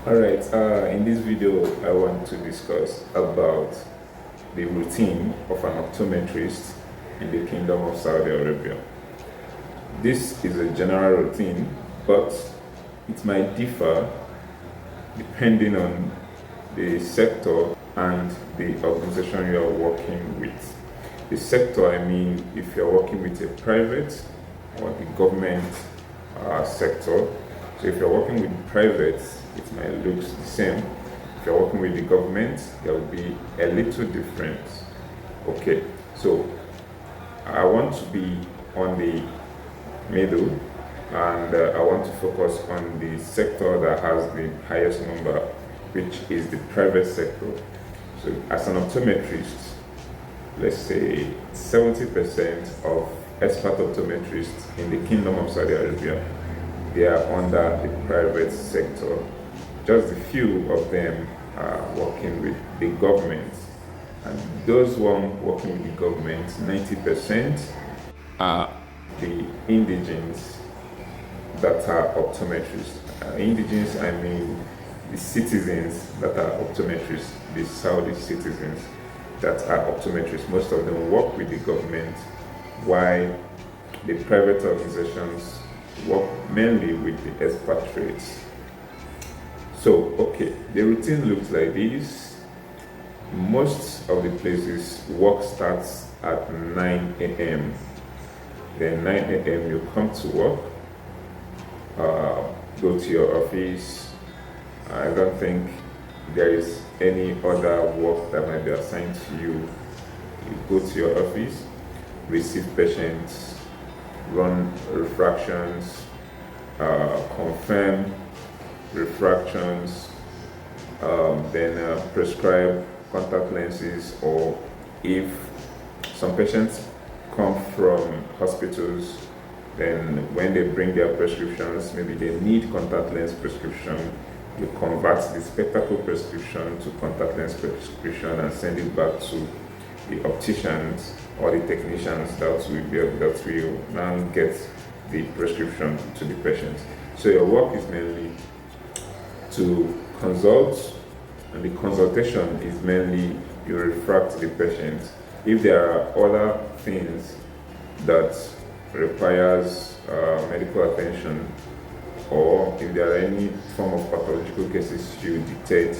Alright, in this video I want to discuss about the routine of an optometrist in the Kingdom of Saudi Arabia. This is a general routine, but it might differ depending on the sector and the organization you are working with. The sector, I mean, if you're working with a private or the government sector. So if you're working with private, it might look the same. If you're working with the government, there will be a little difference. Okay, so I want to be on the middle, and I want to focus on the sector that has the highest number, which is the private sector. So as an optometrist, let's say 70% of expert optometrists in the Kingdom of Saudi Arabia, they are under the private sector. Just a few of them are working with the government. And those one working with the government, 90% are the indigenes that are optometrists. Indigenes, I mean the citizens that are optometrists, the Saudi citizens that are optometrists. Most of them work with the government, while the private organizations work mainly with the expatriates. So, okay, the routine looks like this. Most of the places, work starts at 9 a.m. Then 9 a.m. you come to work, go to your office. I don't think there is any other work that might be assigned to you. You go to your office, receive patients, run refractions, confirm refractions, then prescribe contact lenses, or if some patients come from hospitals, then when they bring their prescriptions, maybe they need contact lens prescription, you convert the spectacle prescription to contact lens prescription and send it back to the opticians or the technicians that will now get the prescription to the patient. So your work is mainly to consult, and the consultation is mainly you refract the patient. If there are other things that requires medical attention, or if there are any form of pathological cases you dictate,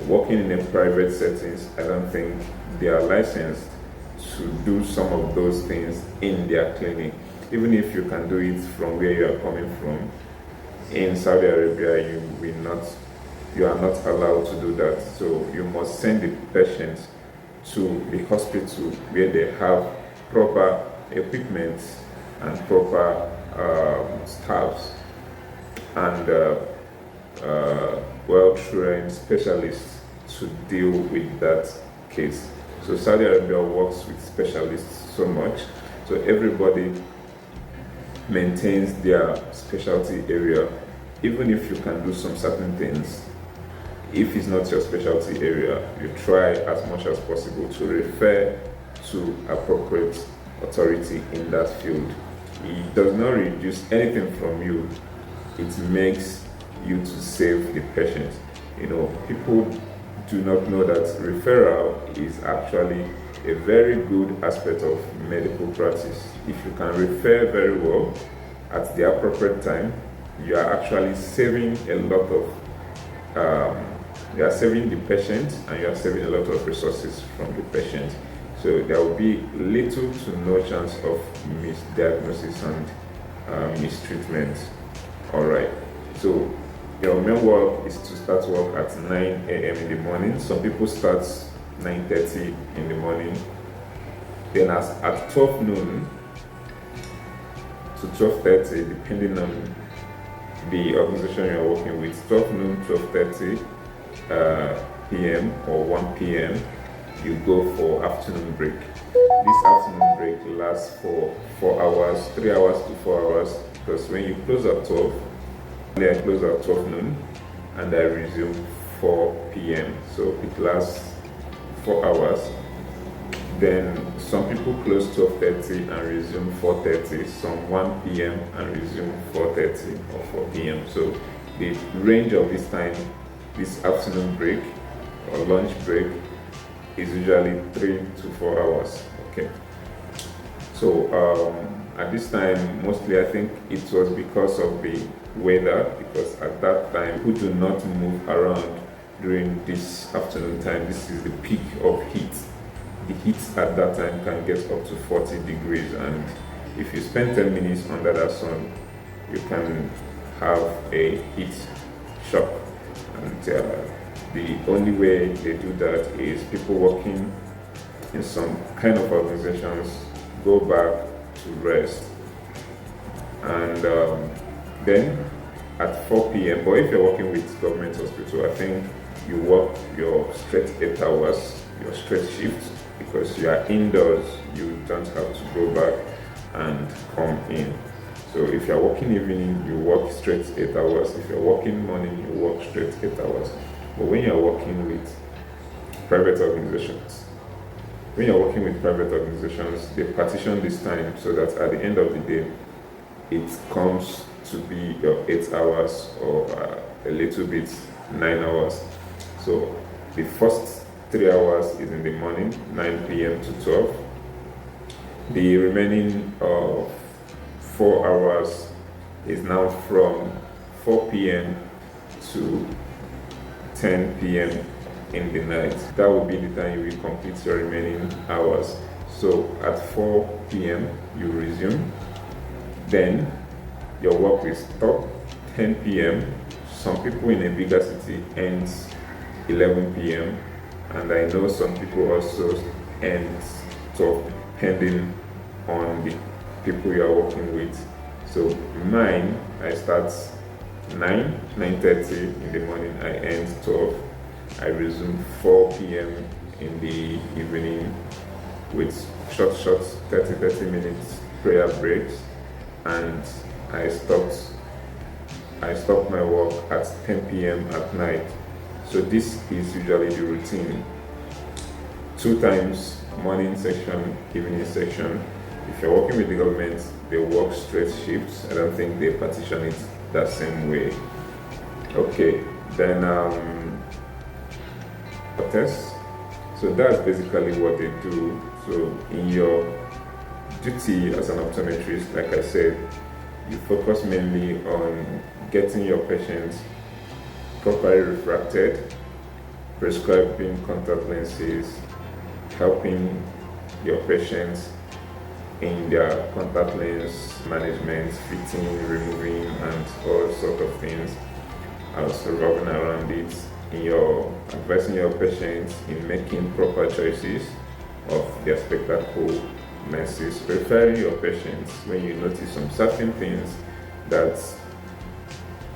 working in a private settings, I don't think they are licensed to do some of those things in their clinic. Even if you can do it from where you are coming from, in Saudi Arabia you are not allowed to do that. So you must send the patient to the hospital where they have proper equipment and proper staffs and well-trained specialists to deal with that case. So Saudi Arabia works with specialists so much, so everybody maintains their specialty area. Even if you can do some certain things, if it's not your specialty area, you try as much as possible to refer to appropriate authority in that field. It does not reduce anything from you, it makes you to save the patient. People do not know that referral is actually a very good aspect of medical practice. If you can refer very well at the appropriate time, you are actually saving a lot of you are saving the patient, and you are saving a lot of resources from the patient. So there will be little to no chance of misdiagnosis and mistreatment. Alright, so your main work is to start work at 9 a.m. in the morning. Some people start 9:30 in the morning. Then at 12 noon to 12:30, depending on the organization you're working with, 12 noon, 12:30 p.m. or 1 p.m., you go for afternoon break. This afternoon break lasts for 4 hours, 3 hours to 4 hours, because when you close at 12, I close at 12 noon and I resume 4 p.m. So it lasts 4 hours. Then some people close 12:30 and resume 4:30, some 1 p.m. and resume 4:30 or 4 p.m. So the range of this time, this afternoon break or lunch break, is usually 3 to 4 hours. Okay, so at this time, mostly I think it was because of the weather, because at that time people do not move around during this afternoon time. This is the peak of heat. The heat at that time can get up to 40 degrees, and if you spend 10 minutes under that sun, you can have a heat shock. And the only way they do that is people working in some kind of organizations go back to rest, and then at 4 p.m. But if you're working with government hospital, I think you work your straight 8 hours, your straight shift, because you are indoors. You don't have to go back and come in. So if you're working evening, you work straight 8 hours. If you're working morning, you work straight 8 hours. But when you're working with private organizations, they partition this time so that at the end of the day, it comes to be your 8 hours or a little bit 9 hours. So the first 3 hours is in the morning, 9 p.m. to 12. The remaining 4 hours is now from 4 p.m. to 10 p.m. in the night. That will be the time you will complete your remaining hours. So at 4 p.m. you resume, then your work will stop 10 p.m. Some people in a bigger city ends 11 p.m. and I know some people also end 12, depending on the people you are working with. So mine, I start 9:30 in the morning, I end 12. I resume 4 p.m. in the evening with short 30 minutes prayer breaks, and I stopped my work at 10 p.m. at night. So this is usually the routine. 2 times, morning section, evening section. If you're working with the government, they work straight shifts. I don't think they partition it that same way. Okay, then tests. So that's basically what they do. So in your duty as an optometrist, like I said, you focus mainly on getting your patients properly refracted, prescribing contact lenses, helping your patients in their contact lens management, fitting, removing, and all sort of things. Also revolving around it, in your advising your patients in making proper choices of their spectacle lenses, preferring your patients when you notice some certain things that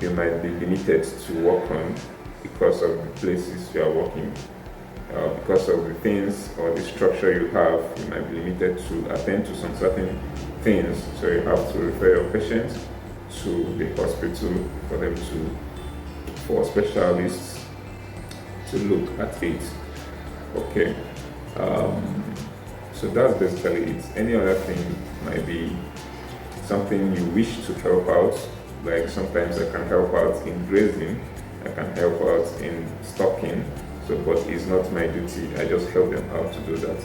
you might be limited to work on because of the places you are working. Because of the things or the structure you have, you might be limited to attend to some certain things. So you have to refer your patients to the hospital for specialists to look at it. Okay. So that's basically it. Any other thing might be something you wish to help out. Like sometimes I can help out in grazing, I can help out in stocking. So, but it's not my duty. I just help them out to do that.